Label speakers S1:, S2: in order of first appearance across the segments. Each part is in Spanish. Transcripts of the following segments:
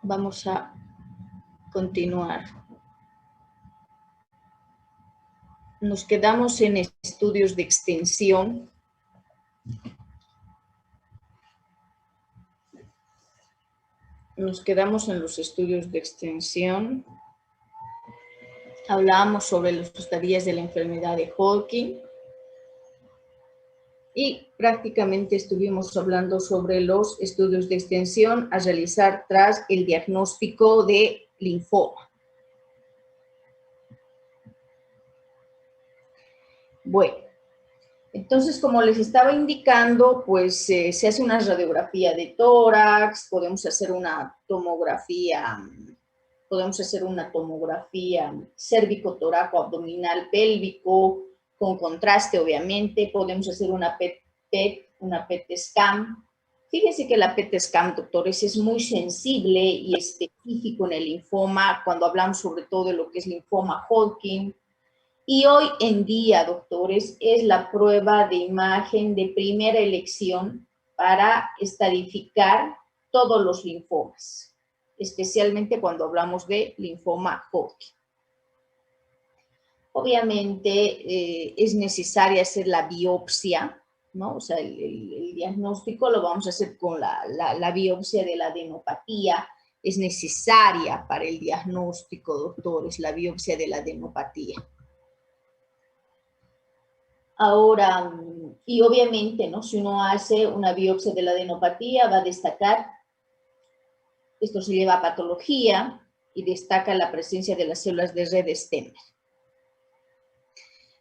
S1: Vamos a continuar. Nos quedamos en estudios de extensión. Nos quedamos en los estudios de extensión. Hablábamos sobre las estadías de la enfermedad de Hodgkin. Y prácticamente estuvimos hablando sobre los estudios de extensión a realizar tras el diagnóstico de linfoma. Bueno, entonces como les estaba indicando, pues se hace una radiografía de tórax, podemos hacer una tomografía cérvico-toraco-abdominal pélvico, con contraste obviamente, podemos hacer una PET scan. Fíjense que la PET scan, doctores, es muy sensible y específico en el linfoma, cuando hablamos sobre todo de lo que es linfoma Hodgkin. Y hoy en día, doctores, es la prueba de imagen de primera elección para estadificar todos los linfomas, especialmente cuando hablamos de linfoma Hodgkin. Obviamente es necesaria hacer la biopsia, ¿no? O sea, el diagnóstico lo vamos a hacer con la biopsia de la adenopatía. Es necesaria para el diagnóstico, doctores, la biopsia de la adenopatía. Ahora, y obviamente, ¿no? Si uno hace una biopsia de la adenopatía, va a destacar, esto se lleva a patología y destaca la presencia de las células de red Stemmer.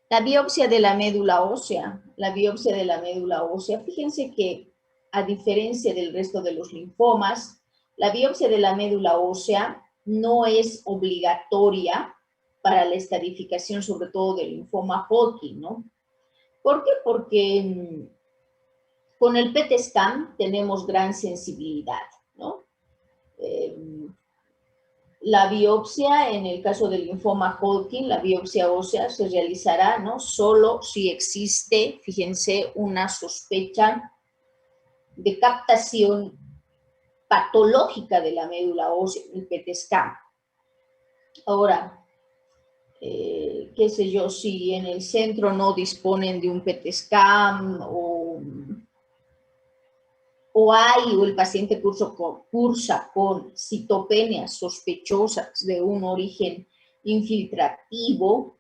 S1: La biopsia de la médula ósea, fíjense que a diferencia del resto de los linfomas, la biopsia de la médula ósea no es obligatoria para la estadificación, sobre todo del linfoma Hodgkin, ¿no? ¿Por qué? Porque con el PET scan tenemos gran sensibilidad, ¿no? La biopsia, en el caso del linfoma Hodgkin, la biopsia ósea se realizará, ¿no? Solo si existe, fíjense, una sospecha de captación patológica de la médula ósea, el PET scan. Ahora, qué sé yo, si en el centro no disponen de un PET scan o el paciente cursa con citopenias sospechosas de un origen infiltrativo,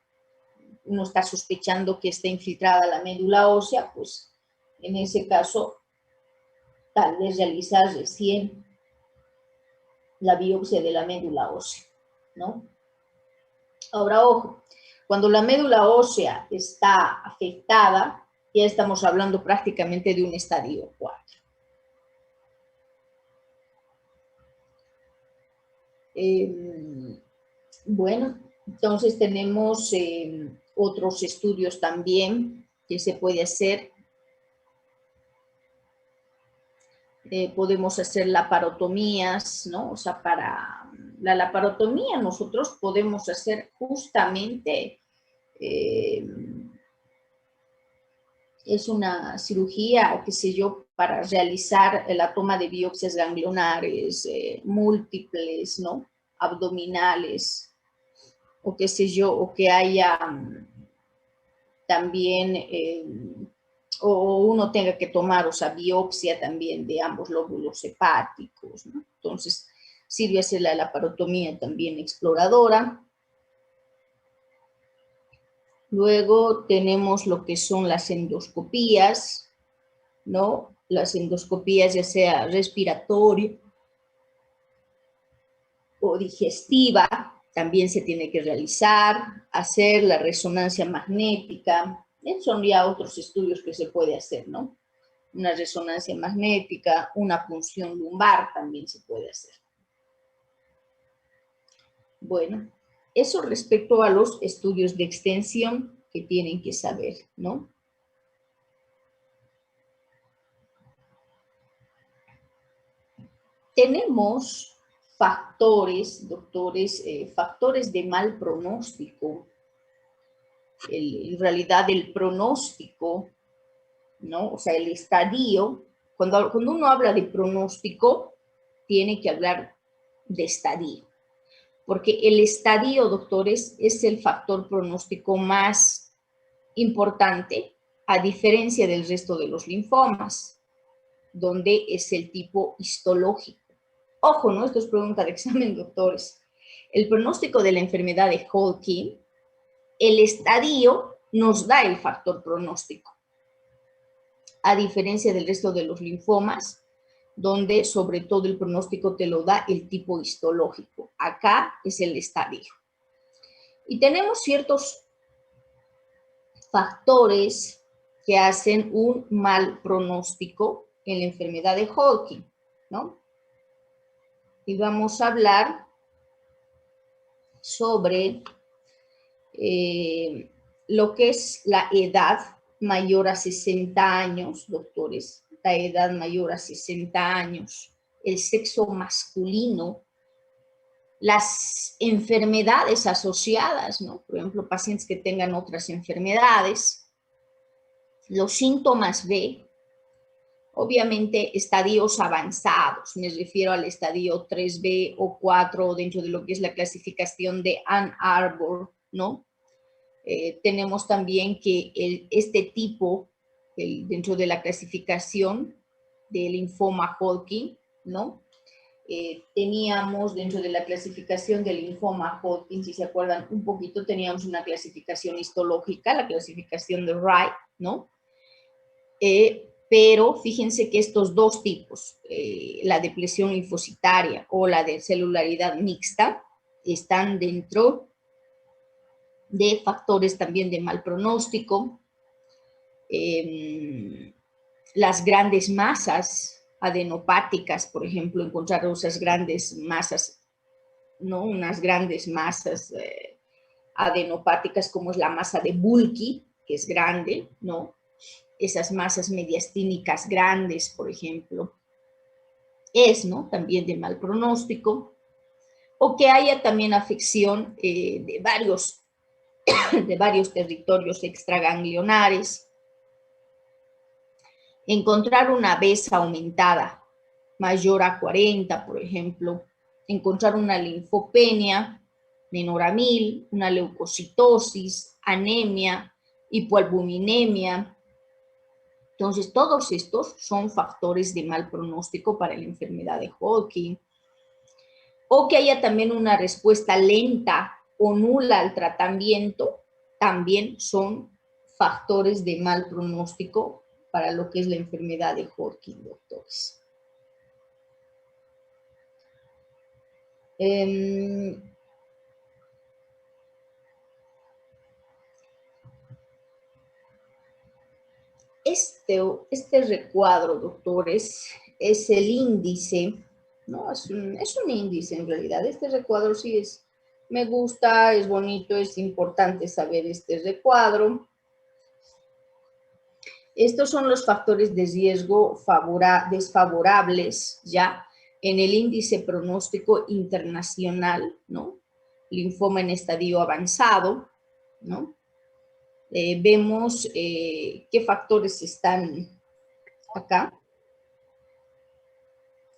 S1: uno está sospechando que está infiltrada la médula ósea, pues en ese caso tal vez realizar recién la biopsia de la médula ósea, ¿no? Ahora, ojo, cuando la médula ósea está afectada, ya estamos hablando prácticamente de un estadio 4. Bueno, entonces tenemos otros estudios también que se puede hacer. Podemos hacer laparotomías, ¿no? O sea, para la laparotomía nosotros podemos hacer justamente, es una cirugía, qué sé yo, para realizar la toma de biopsias ganglionares múltiples, ¿no? Abdominales, o qué sé yo, o que haya también, o uno tenga que tomar, o sea, biopsia también de ambos lóbulos hepáticos, ¿no? Entonces, sirve hacer la laparotomía también exploradora. Luego tenemos lo que son las endoscopías, ¿no? Las endoscopías ya sea respiratoria o digestiva, también se tiene que realizar, hacer la resonancia magnética. Son ya otros estudios que se puede hacer, ¿no? Una resonancia magnética, una punción lumbar también se puede hacer. Bueno, eso respecto a los estudios de extensión que tienen que saber, ¿no? Tenemos factores, doctores, factores de mal pronóstico. En realidad el pronóstico, ¿no? O sea, el estadio, cuando uno habla de pronóstico, tiene que hablar de estadio. Porque el estadio, doctores, es el factor pronóstico más importante, a diferencia del resto de los linfomas, donde es el tipo histológico. Ojo, ¿no? Esto es pregunta de examen, doctores. El pronóstico de la enfermedad de Hodgkin, el estadio nos da el factor pronóstico, a diferencia del resto de los linfomas, donde sobre todo el pronóstico te lo da el tipo histológico. Acá es el estadio. Y tenemos ciertos factores que hacen un mal pronóstico en la enfermedad de Hodgkin, ¿no? Y vamos a hablar sobre lo que es la edad mayor a 60 años, doctores, la edad mayor a 60 años, el sexo masculino, las enfermedades asociadas, ¿no? Por ejemplo, pacientes que tengan otras enfermedades, los síntomas B, obviamente estadios avanzados, me refiero al estadio 3B o 4 dentro de lo que es la clasificación de Ann Arbor, ¿no? Tenemos también que este tipo, dentro de la clasificación del linfoma Hodgkin, ¿no? Teníamos dentro de la clasificación del linfoma Hodgkin, si se acuerdan un poquito, teníamos una clasificación histológica, la clasificación de Wright, ¿no? Pero fíjense que estos dos tipos, la depresión linfocitaria o la de celularidad mixta, están dentro de factores también de mal pronóstico. Las grandes masas adenopáticas, por ejemplo, encontrar esas grandes masas, ¿no? Unas grandes masas adenopáticas como es la masa de Bulky, que es grande, ¿no? Esas masas mediastínicas grandes, por ejemplo, ¿no? También de mal pronóstico, o que haya también afección de varios territorios extraganglionares. Encontrar una BES aumentada mayor a 40, por ejemplo, encontrar una linfopenia menor a 1000, una leucocitosis, anemia, hipoalbuminemia. Entonces, todos estos son factores de mal pronóstico para la enfermedad de Hodgkin. O que haya también una respuesta lenta o nula al tratamiento, también son factores de mal pronóstico para lo que es la enfermedad de Hodgkin, doctores. Este recuadro, doctores, es el índice, ¿no? Es un índice en realidad. Este recuadro sí me gusta, es bonito, es importante saber este recuadro. Estos son los factores de riesgo desfavorables ya en el índice pronóstico internacional, ¿no? Linfoma en estadio avanzado, ¿no? Vemos qué factores están acá.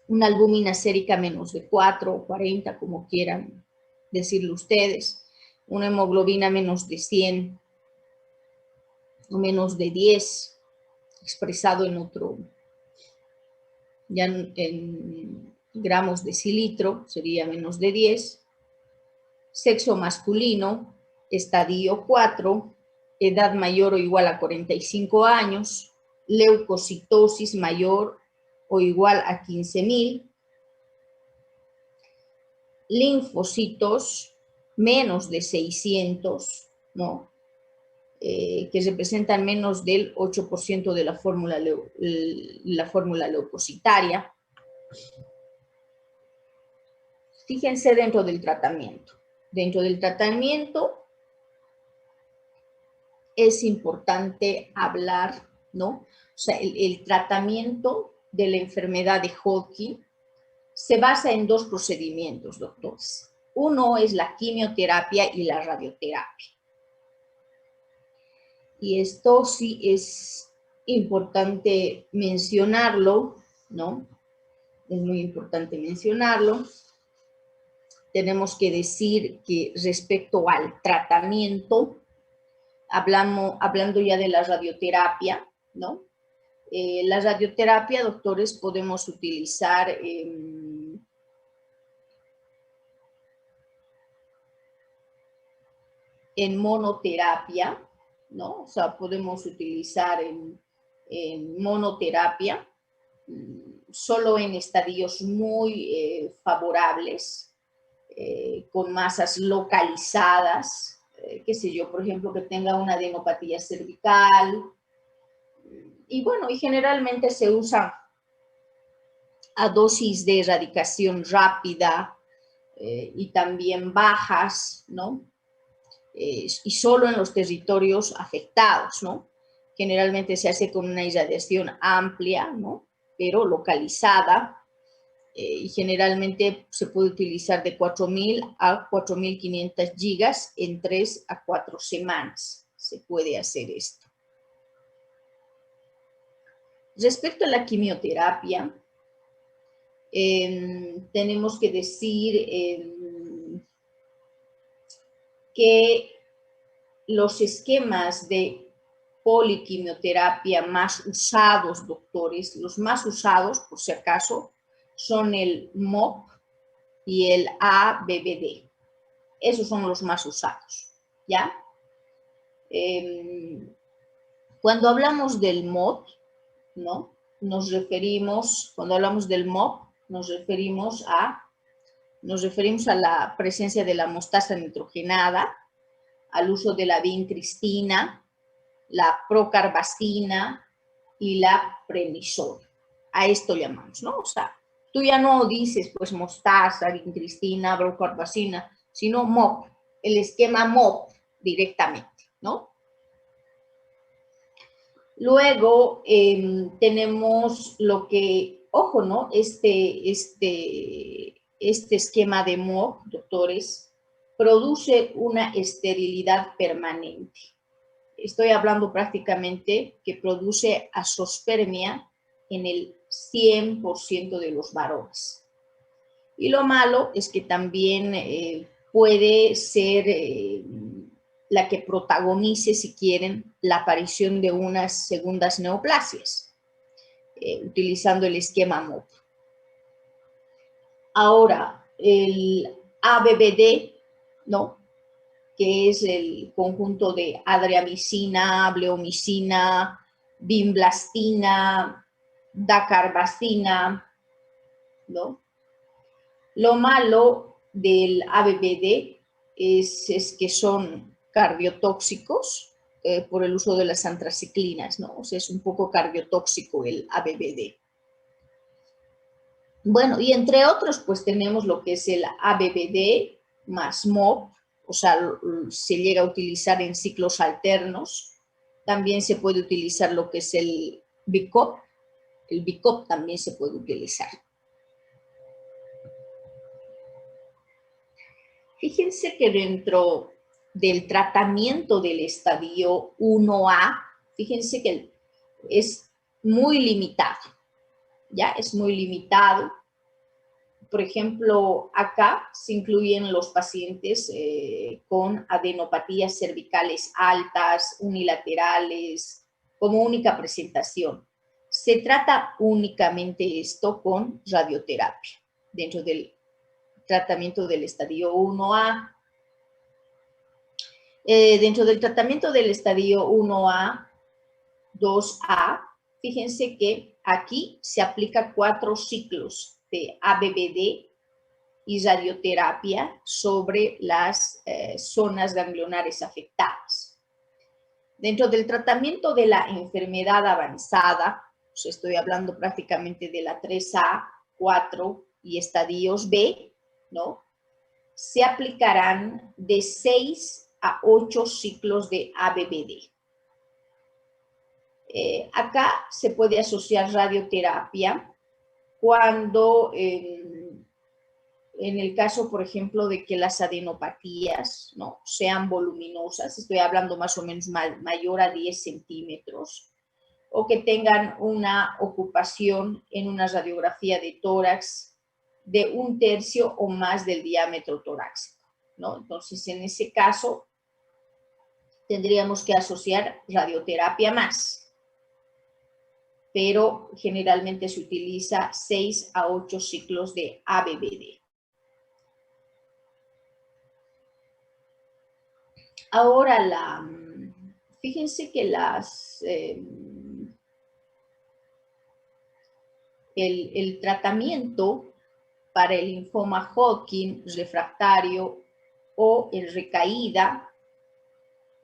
S1: Una albúmina sérica menos de 4 o 40, como quieran decirlo ustedes. Una hemoglobina menos de 100 o menos de 10, expresado en otro, ya en gramos de decilitro, sería menos de 10. Sexo masculino, estadio 4, edad mayor o igual a 45 años, leucocitosis mayor o igual a 15.000, linfocitos menos de 600, ¿no? Que representan menos del 8% de la fórmula leucocitaria. Fíjense dentro del tratamiento. Dentro del tratamiento es importante hablar, ¿no? O sea, el tratamiento de la enfermedad de Hodgkin se basa en dos procedimientos, doctores. Uno es la quimioterapia y la radioterapia. Y esto sí es importante mencionarlo, ¿no? Es muy importante mencionarlo. tenemos que decir que respecto al tratamiento, hablando ya de la radioterapia, ¿no? La radioterapia, doctores, podemos utilizar en monoterapia, ¿no? O sea, podemos utilizar en monoterapia, solo en estadios muy favorables, con masas localizadas, qué sé yo, por ejemplo, que tenga una adenopatía cervical. Y bueno, y generalmente se usa a dosis de erradicación rápida y también bajas, ¿no? Y solo en los territorios afectados, ¿no? Generalmente se hace con una irradiación amplia, ¿no? Pero localizada, y generalmente se puede utilizar de 4.000 a 4.500 gigas en 3 a 4 semanas. Se puede hacer esto. Respecto a la quimioterapia, tenemos que decir que los esquemas de poliquimioterapia más usados, doctores, los más usados, por si acaso, son el MOP y el ABBD. Esos son los más usados, ¿ya? Cuando hablamos del MOP, ¿no? Cuando hablamos del MOP, nos referimos a la presencia de la mostaza nitrogenada, al uso de la vincristina, la procarbazina y la prednisona. A esto llamamos, ¿no? O sea, tú ya no dices, pues, mostaza, vincristina, procarbazina, sino MOP, el esquema MOP directamente, ¿no? Luego tenemos lo que, ojo, ¿no? Este esquema de MOP, doctores, produce una esterilidad permanente. Estoy hablando prácticamente que produce azoospermia en el 100% de los varones. Y lo malo es que también puede ser la que protagonice, si quieren, la aparición de unas segundas neoplasias, utilizando el esquema MOP. Ahora, el ABBD, ¿no? Que es el conjunto de adriamicina, bleomicina, vinblastina, dacarbazina, ¿no? Lo malo del ABBD es que son cardiotóxicos por el uso de las antraciclinas, ¿no? O sea, es un poco cardiotóxico el ABBD. Bueno, y entre otros, pues tenemos lo que es el ABBD más MOP, o sea, se llega a utilizar en ciclos alternos. También se puede utilizar lo que es el BICOP. El BICOP también se puede utilizar. Fíjense que dentro del tratamiento del estadio 1A, fíjense que es muy limitado, ¿ya? Es muy limitado. Por ejemplo, acá se incluyen los pacientes con adenopatías cervicales altas, unilaterales, como única presentación. Se trata únicamente esto con radioterapia, dentro del tratamiento del estadio 1A. Dentro del tratamiento del estadio 1A, 2A, fíjense que aquí se aplica 4 ciclos de ABBD y radioterapia sobre las zonas ganglionares afectadas. Dentro del tratamiento de la enfermedad avanzada, pues estoy hablando prácticamente de la 3A, 4 y estadios B, ¿no? Se aplicarán de 6 a 8 ciclos de ABBD. Acá se puede asociar radioterapia cuando en el caso, por ejemplo, de que las adenopatías, ¿no?, sean voluminosas, estoy hablando más o menos mayor a 10 centímetros, o que tengan una ocupación en una radiografía de tórax de 1/3 o más del diámetro torácico, ¿no? Entonces, en ese caso, tendríamos que asociar radioterapia más, pero generalmente se utiliza 6 a 8 ciclos de ABBD. Ahora, fíjense que el tratamiento para el linfoma Hodgkin refractario o en recaída,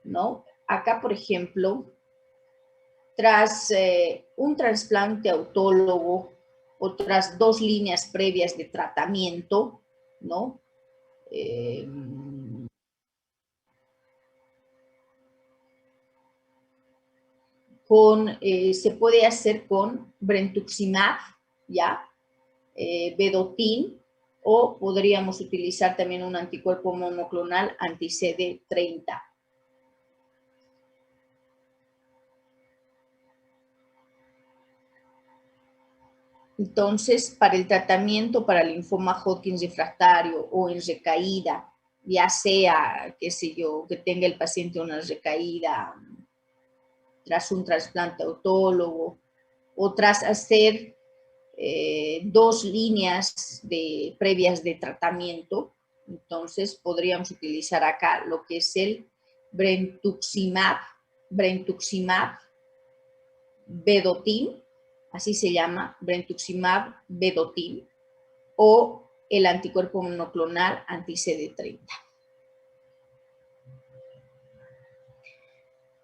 S1: ¿no? Acá, por ejemplo, tras un trasplante autólogo o tras 2 líneas previas de tratamiento, ¿no? Se puede hacer con brentuximab, ¿ya? Vedotin, o podríamos utilizar también un anticuerpo monoclonal anti-CD30. Entonces, para el tratamiento para linfoma Hodgkin refractario o en recaída, ya sea, qué sé yo, que tenga el paciente una recaída tras un trasplante autólogo o tras hacer 2 líneas previas de tratamiento, entonces podríamos utilizar acá lo que es el brentuximab vedotin, así se llama, brentuximab vedotin, o el anticuerpo monoclonal anti-CD30.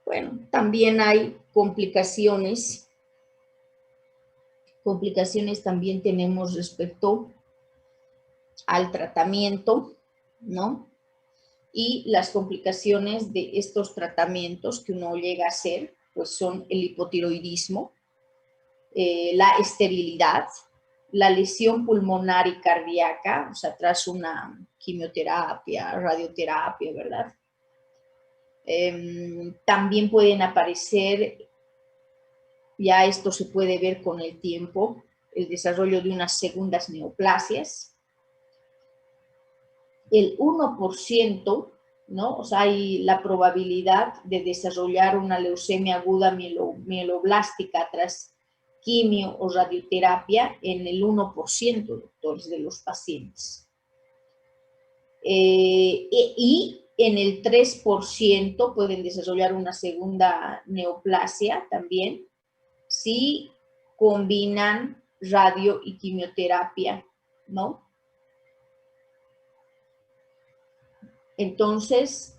S1: Bueno, también hay complicaciones. Complicaciones también tenemos respecto al tratamiento, ¿no? Y las complicaciones de estos tratamientos que uno llega a hacer, pues son el hipotiroidismo, la esterilidad, la lesión pulmonar y cardíaca, o sea, tras una quimioterapia, radioterapia, ¿verdad? También pueden aparecer, ya esto se puede ver con el tiempo, el desarrollo de unas segundas neoplasias. El 1%, ¿no? O sea, hay la probabilidad de desarrollar una leucemia aguda mieloblástica tras quimio o radioterapia en el 1%, doctores, de los pacientes. Y en el 3% pueden desarrollar una segunda neoplasia también si combinan radio y quimioterapia, ¿no? Entonces,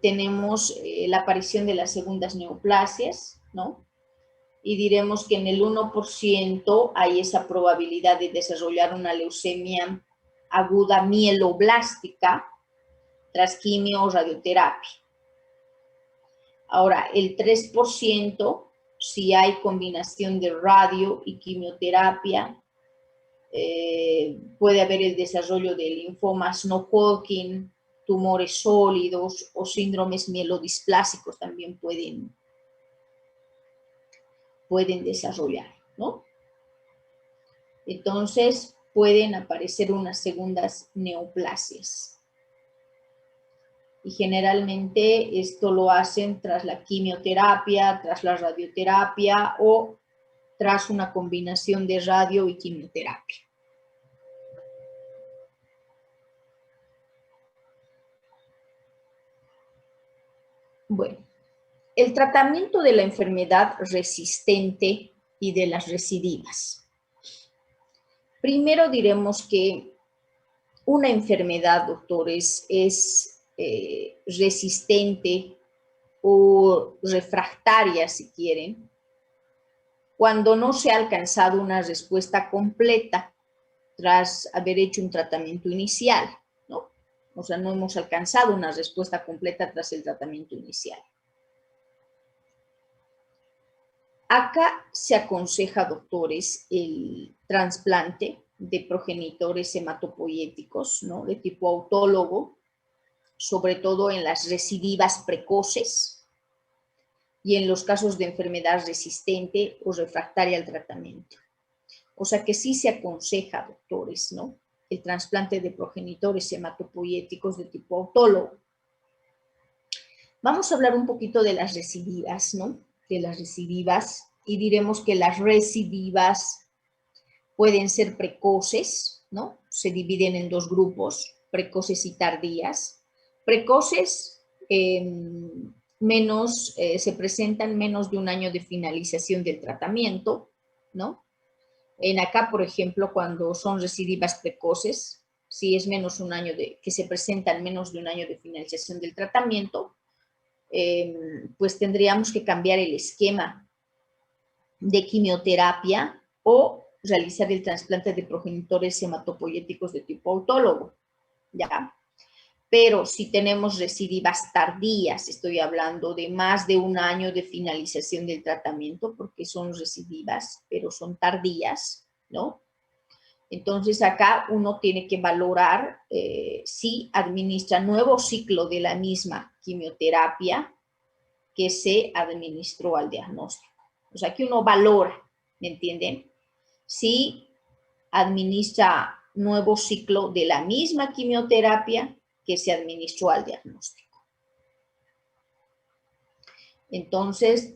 S1: tenemos la aparición de las segundas neoplasias, ¿no? Y diremos que en el 1% hay esa probabilidad de desarrollar una leucemia aguda mieloblástica tras quimio o radioterapia. Ahora, el 3%, si hay combinación de radio y quimioterapia, puede haber el desarrollo de linfomas no Hodgkin, tumores sólidos o síndromes mielodisplásicos también pueden desarrollar, ¿no? Entonces, pueden aparecer unas segundas neoplasias. Y generalmente esto lo hacen tras la quimioterapia, tras la radioterapia o tras una combinación de radio y quimioterapia. Bueno, el tratamiento de la enfermedad resistente y de las recidivas. Primero diremos que una enfermedad, doctores, es resistente o refractaria, si quieren, cuando no se ha alcanzado una respuesta completa tras haber hecho un tratamiento inicial, ¿no? O sea, no hemos alcanzado una respuesta completa tras el tratamiento inicial. Acá se aconseja, doctores, el trasplante de progenitores hematopoyéticos, ¿no? De tipo autólogo, sobre todo en las recidivas precoces y en los casos de enfermedad resistente o refractaria al tratamiento. O sea que sí se aconseja, doctores, ¿no? el trasplante de progenitores hematopoyéticos de tipo autólogo. Vamos a hablar un poquito de las recidivas, ¿no? De las recidivas, y diremos que las recidivas pueden ser precoces, ¿no? Se dividen en dos grupos, precoces y tardías. Precoces se presentan menos de un año de finalización del tratamiento, ¿no? En acá, por ejemplo, cuando son recidivas precoces, si es menos un año que se presentan menos de un año de finalización del tratamiento, pues tendríamos que cambiar el esquema de quimioterapia o realizar el trasplante de progenitores hematopoyéticos de tipo autólogo, ¿ya? Pero si tenemos recidivas tardías, estoy hablando de más de un año de finalización del tratamiento, porque son recidivas, pero son tardías, ¿no? Entonces acá uno tiene que valorar si administra nuevo ciclo de la misma quimioterapia que se administró al diagnóstico. O sea, que uno valora, ¿me entienden? Si administra nuevo ciclo de la misma quimioterapia que se administró al diagnóstico. Entonces,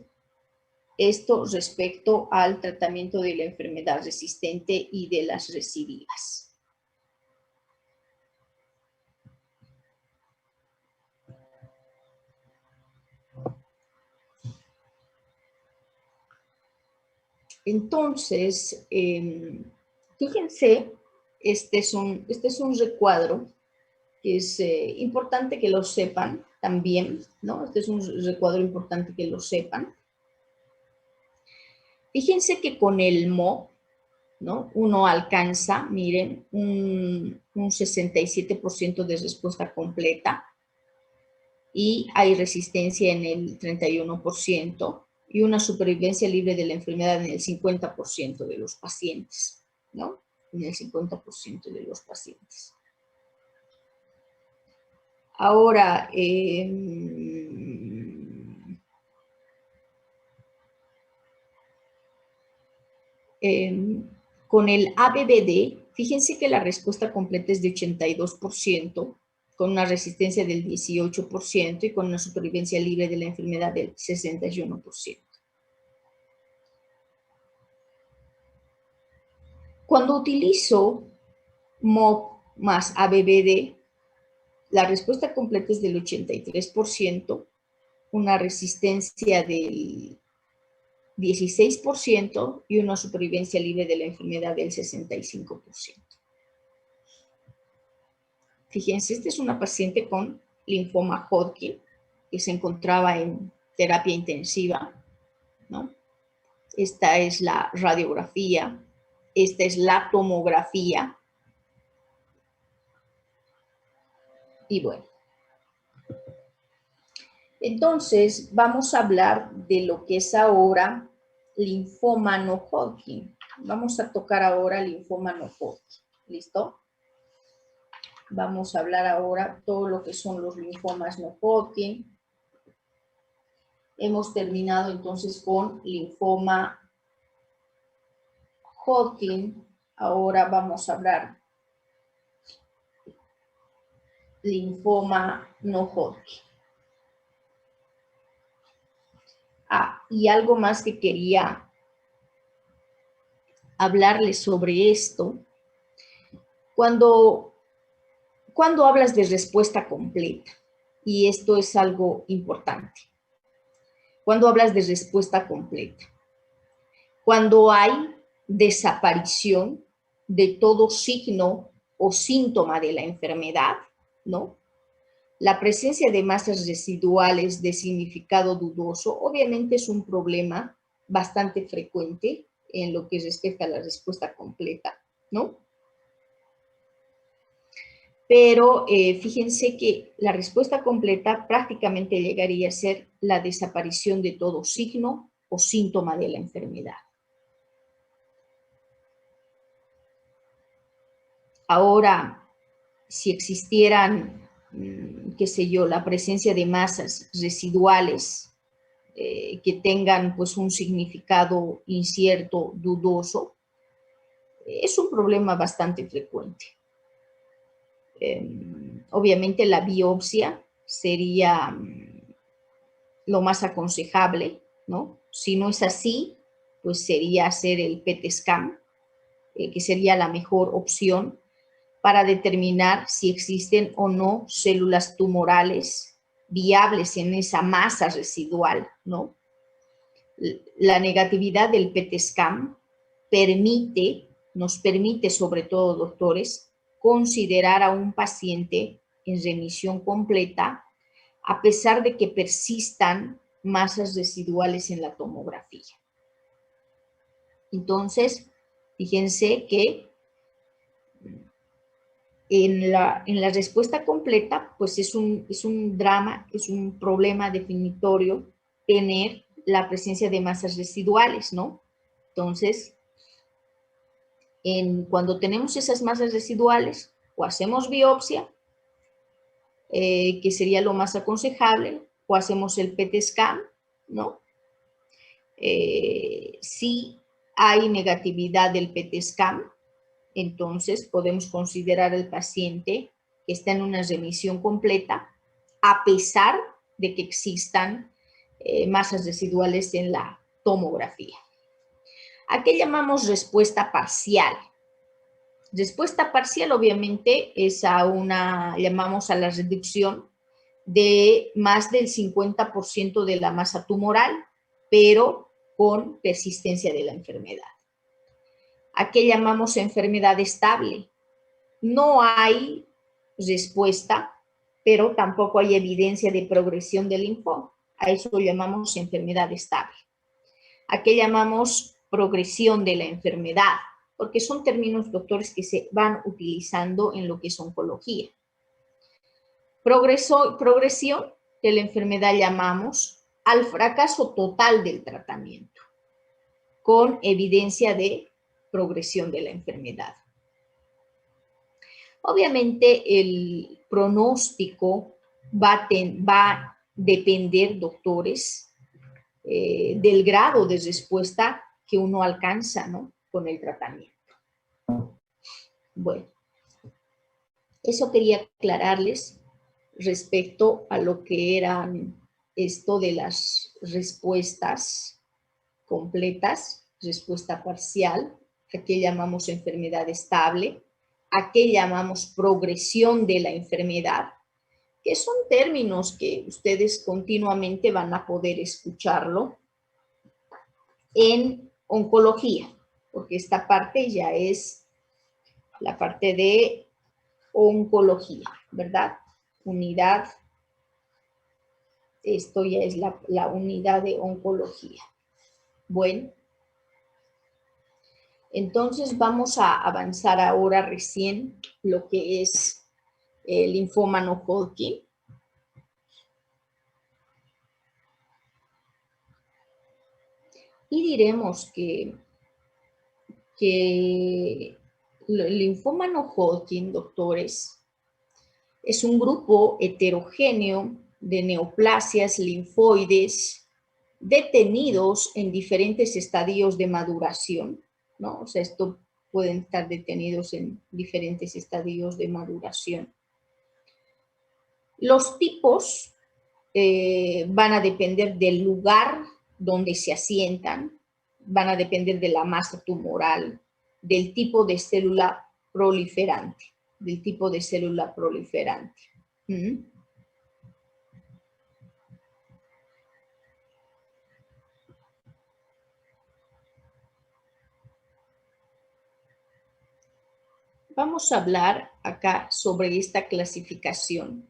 S1: esto respecto al tratamiento de la enfermedad resistente y de las recidivas. Entonces, fíjense, este es un recuadro que es importante que lo sepan también, ¿no? Este es un recuadro importante que lo sepan. Fíjense que con el MO, ¿no? Uno alcanza, miren, un 67% de respuesta completa y hay resistencia en el 31% y una supervivencia libre de la enfermedad en el 50% de los pacientes, ¿no? En el 50% de los pacientes. Ahora, con el ABVD, fíjense que la respuesta completa es de 82%, con una resistencia del 18% y con una supervivencia libre de la enfermedad del 61%. Cuando utilizo MOC más ABVD, la respuesta completa es del 83%, una resistencia del 16% y una supervivencia libre de la enfermedad del 65%. Fíjense, esta es una paciente con linfoma Hodgkin que se encontraba en terapia intensiva, ¿no? Esta es la radiografía, esta es la tomografía. Y bueno, entonces vamos a hablar de lo que es ahora linfoma no Hodgkin. Vamos a tocar ahora linfoma no Hodgkin. ¿Listo? Vamos a hablar ahora todo lo que son los linfomas no Hodgkin. Hemos terminado entonces con linfoma Hodgkin. Ahora vamos a hablar linfoma no Hodgkin. Y algo más que quería hablarles sobre esto. Cuando hablas de respuesta completa, y esto es algo importante, cuando hablas de respuesta completa, cuando hay desaparición de todo signo o síntoma de la enfermedad, ¿no? La presencia de masas residuales de significado dudoso obviamente es un problema bastante frecuente en lo que respecta a la respuesta completa, ¿no? Pero fíjense que la respuesta completa prácticamente llegaría a ser la desaparición de todo signo o síntoma de la enfermedad. Ahora, si existieran, qué sé yo, la presencia de masas residuales que tengan pues un significado incierto, dudoso, es un problema bastante frecuente, Obviamente la biopsia sería lo más aconsejable, ¿no? Si no es así, pues sería hacer el PET scan, que sería la mejor opción para determinar si existen o no células tumorales viables en esa masa residual, ¿no? La negatividad del PET scan nos permite, sobre todo, doctores, considerar a un paciente en remisión completa a pesar de que persistan masas residuales en la tomografía. Entonces, fíjense que en la respuesta completa, pues es un drama, es un problema definitorio tener la presencia de masas residuales, ¿no? Entonces, cuando tenemos esas masas residuales, o hacemos biopsia, que sería lo más aconsejable, o hacemos el PET scan, ¿no? Si hay negatividad del PET scan, entonces podemos considerar al paciente que está en una remisión completa, a pesar de que existan masas residuales en la tomografía. ¿A qué llamamos respuesta parcial? Respuesta parcial, obviamente, es llamamos a la reducción de más del 50% de la masa tumoral, pero con persistencia de la enfermedad. ¿A qué llamamos enfermedad estable? No hay respuesta, pero tampoco hay evidencia de progresión del linfoma. A eso lo llamamos enfermedad estable. ¿A qué llamamos progresión de la enfermedad? Porque son términos, doctores, que se van utilizando en lo que es oncología. Progresión de la enfermedad llamamos al fracaso total del tratamiento, con evidencia de progresión de la enfermedad. Obviamente el pronóstico va a depender, doctores, del grado de respuesta que uno alcanza, ¿no?, con el tratamiento. Bueno, eso quería aclararles respecto a lo que eran esto de las respuestas completas, respuesta parcial, a qué llamamos enfermedad estable, a qué llamamos progresión de la enfermedad, que son términos que ustedes continuamente van a poder escucharlo en oncología, porque esta parte ya es la parte de oncología, ¿verdad? Unidad, esto ya es la unidad de oncología. Bueno, entonces vamos a avanzar ahora recién lo que es el linfoma no Hodgkin. Y diremos que el linfoma no Hodgkin, doctores, es un grupo heterogéneo de neoplasias linfoides detenidos en diferentes estadios de maduración, ¿no? O sea, esto pueden estar detenidos en diferentes estadios de maduración. Los tipos van a depender del lugar donde se asientan, van a depender de la masa tumoral, del tipo de célula proliferante, Vamos a hablar acá sobre esta clasificación,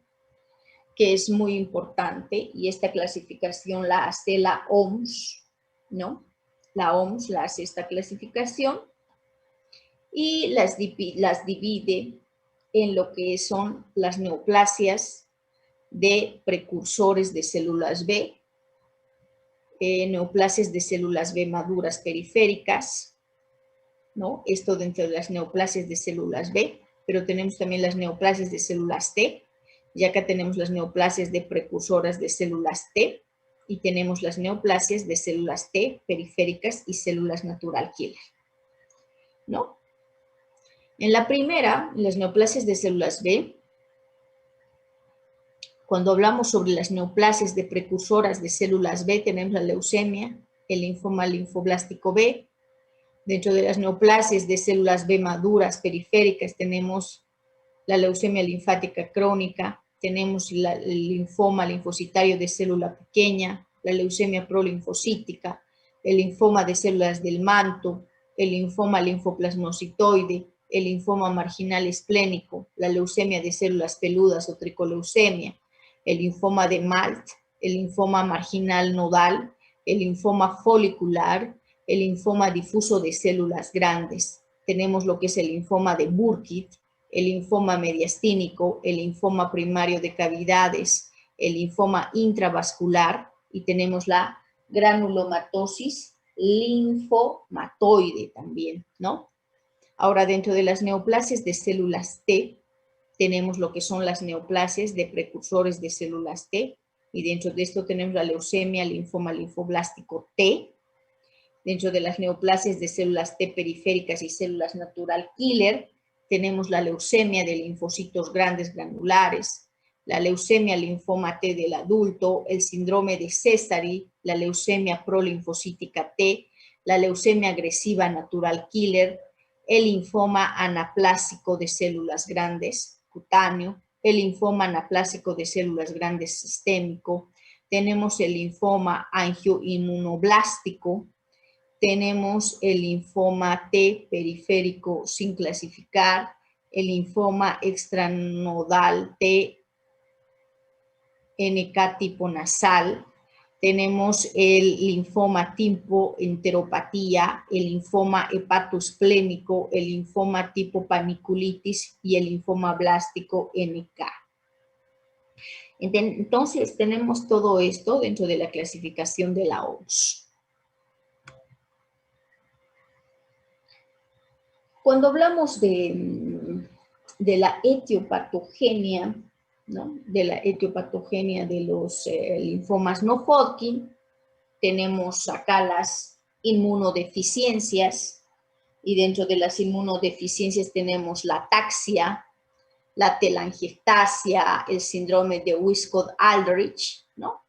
S1: que es muy importante, y esta clasificación la hace la OMS, ¿no? La OMS la hace esta clasificación y las divide en lo que son las neoplasias de precursores de células B, neoplasias de células B maduras periféricas, ¿no? Esto dentro de las neoplasias de células B, pero tenemos también las neoplasias de células T, y acá tenemos las neoplasias de precursoras de células T, y tenemos las neoplasias de células T periféricas y células natural killer, ¿no? En la primera, las neoplasias de células B, Cuando hablamos sobre las neoplasias de precursoras de células B, tenemos la leucemia, el linfoma linfoblástico B. Dentro de las neoplasias de células B maduras periféricas tenemos la leucemia linfática crónica, tenemos el linfoma linfocitario de célula pequeña, la leucemia prolinfocítica, el linfoma de células del manto, el linfoma linfoplasmocitoide, el linfoma marginal esplénico, la leucemia de células peludas o tricoleucemia, el linfoma de Malt, el linfoma marginal nodal, el linfoma folicular, el linfoma difuso de células grandes. Tenemos lo que es el linfoma de Burkitt, el linfoma mediastínico, el linfoma primario de cavidades, el linfoma intravascular y tenemos la granulomatosis linfomatoide también, ¿no? Ahora, dentro de las neoplasias de células T, tenemos lo que son las neoplasias de precursores de células T, y dentro de esto tenemos la leucemia, linfoma linfoblástico T. Dentro de las neoplasias de células T periféricas y células natural killer, tenemos la leucemia de linfocitos grandes granulares, la leucemia linfoma T del adulto, el síndrome de Sézary, la leucemia prolinfocítica T, la leucemia agresiva natural killer, el linfoma anaplásico de células grandes, cutáneo, el linfoma anaplásico de células grandes sistémico, tenemos el linfoma angioinmunoblástico, tenemos el linfoma T periférico sin clasificar, el linfoma extranodal T, NK tipo nasal, tenemos el linfoma tipo enteropatía, el linfoma hepatoesplénico, el linfoma tipo paniculitis y el linfoma blástico NK. Entonces, tenemos todo esto dentro de la clasificación de la OMS. Cuando hablamos de la etiopatogenia, ¿no? De la etiopatogenia de los linfomas no Hodgkin, tenemos acá las inmunodeficiencias, y dentro de las inmunodeficiencias tenemos la ataxia, la telangiectasia, el síndrome de Wiskott-Aldrich, ¿no?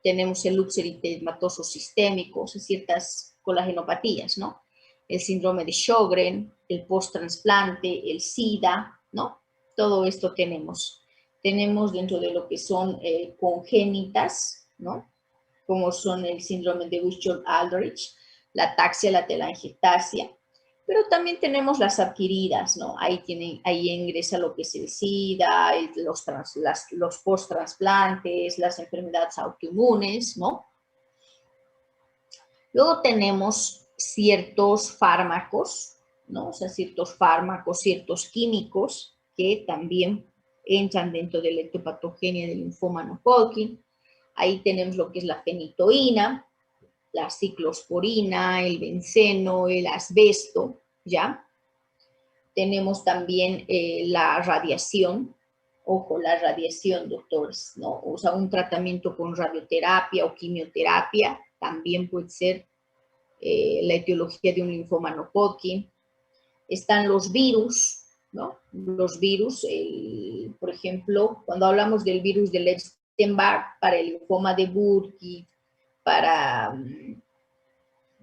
S1: Tenemos el úlcero eritematoso sistémico, o sea, ciertas colagenopatías, ¿no? El síndrome de Sjögren, el post-trasplante, el SIDA, ¿no? Todo esto tenemos. Tenemos dentro de lo que son congénitas, ¿no? Como son el síndrome de Wiskott-Aldrich, la ataxia, la telangiectasia, pero también tenemos las adquiridas, ¿no? Ahí ingresa lo que es el SIDA, los post-trasplantes, las enfermedades autoinmunes, ¿no? Luego tenemos ciertos fármacos, ¿no? O sea, ciertos fármacos, ciertos químicos que también entran dentro de la etiopatogenia del linfoma no Hodgkin. Ahí tenemos lo que es la fenitoína, la ciclosporina, el benceno, el asbesto, ¿ya? Tenemos también la radiación, ojo, la radiación, doctores, ¿no? O sea, un tratamiento con radioterapia o quimioterapia también puede ser la etiología de un linfoma no Hodgkin. Están los virus, ¿no? Los virus, por ejemplo, cuando hablamos del virus del Epstein-Barr para el linfoma de Burkitt, para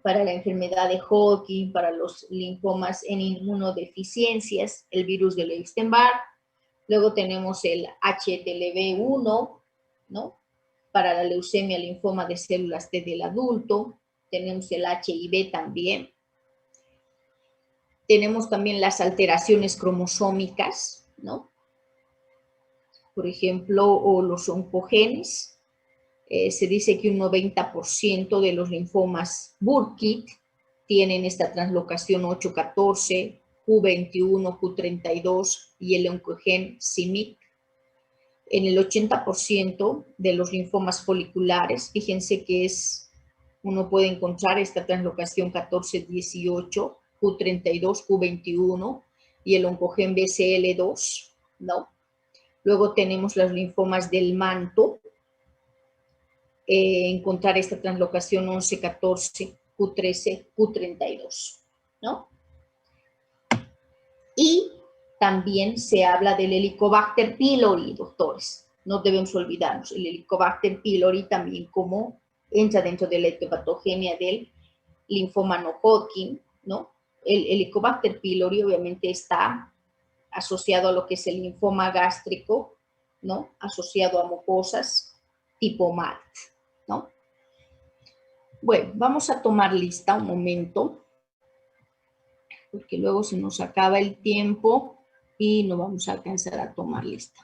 S1: la enfermedad de Hodgkin, para los linfomas en inmunodeficiencias, el virus del Epstein-Barr. Luego tenemos el HTLV1, ¿no? Para la leucemia, linfoma de células T del adulto. Tenemos el HIV también. Tenemos también las alteraciones cromosómicas, ¿no? Por ejemplo, o los oncogenes. Se dice que un 90% de los linfomas Burkitt tienen esta translocación 814, Q21, Q32 y el oncogen CIMIC. En el 80% de los linfomas foliculares, fíjense que uno puede encontrar esta translocación 1418, Q32, Q21 y el oncogen BCL2, ¿no? Luego tenemos los linfomas del manto, encontrar esta translocación 1114, Q13, Q32, ¿no? Y también se habla del Helicobacter pylori, doctores. no debemos olvidarnos. El Helicobacter pylori también como entra dentro de la etiopatogenia del linfoma no Hodgkin, ¿no? El Helicobacter pylori obviamente está asociado a lo que es el linfoma gástrico, ¿no? Asociado a mucosas tipo MALT, ¿no? Bueno, vamos a tomar lista un momento, porque luego se nos acaba el tiempo y no vamos a alcanzar a tomar lista.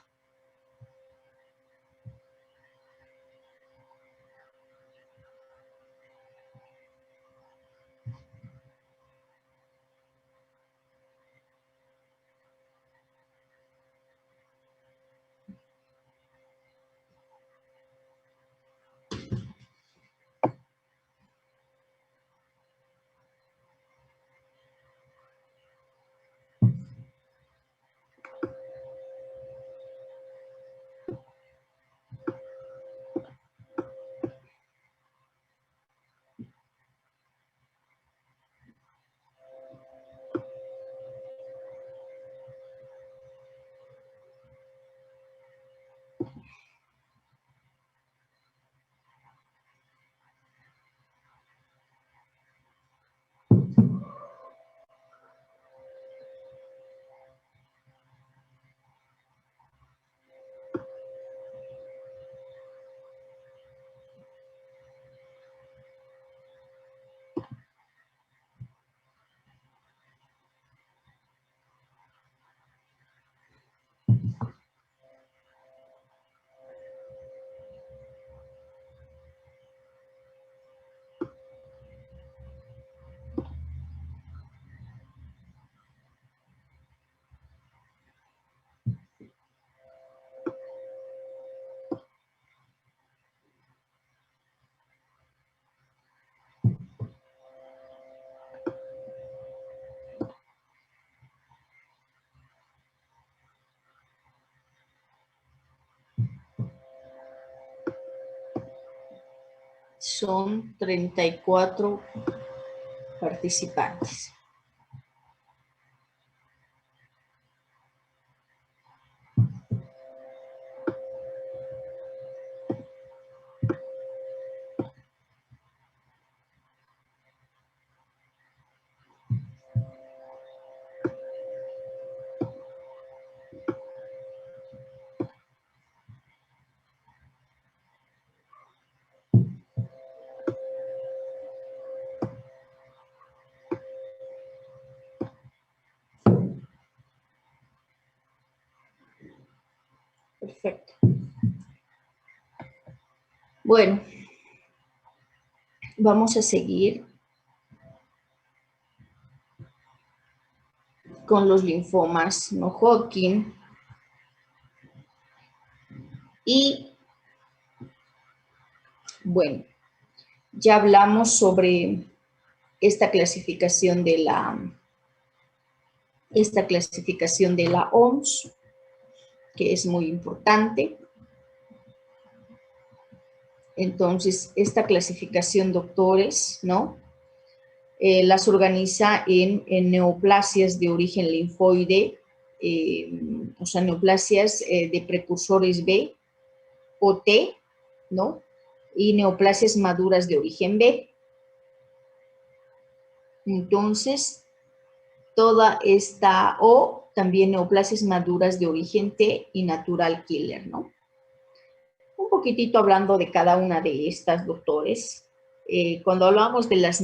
S1: Son 34 participantes. Perfecto. Bueno, vamos a seguir con los linfomas no Hodgkin y bueno, ya hablamos sobre esta clasificación de la OMS, que es muy importante. Entonces, esta clasificación, doctores, ¿no? Las organiza en neoplasias de origen linfoide, o sea, neoplasias de precursores B o T, ¿no? Y neoplasias maduras de origen B. Entonces, toda esta, o también neoplasias maduras de origen T y natural killer, ¿no? Un poquitito hablando de cada una de estas, doctores. Cuando hablamos de las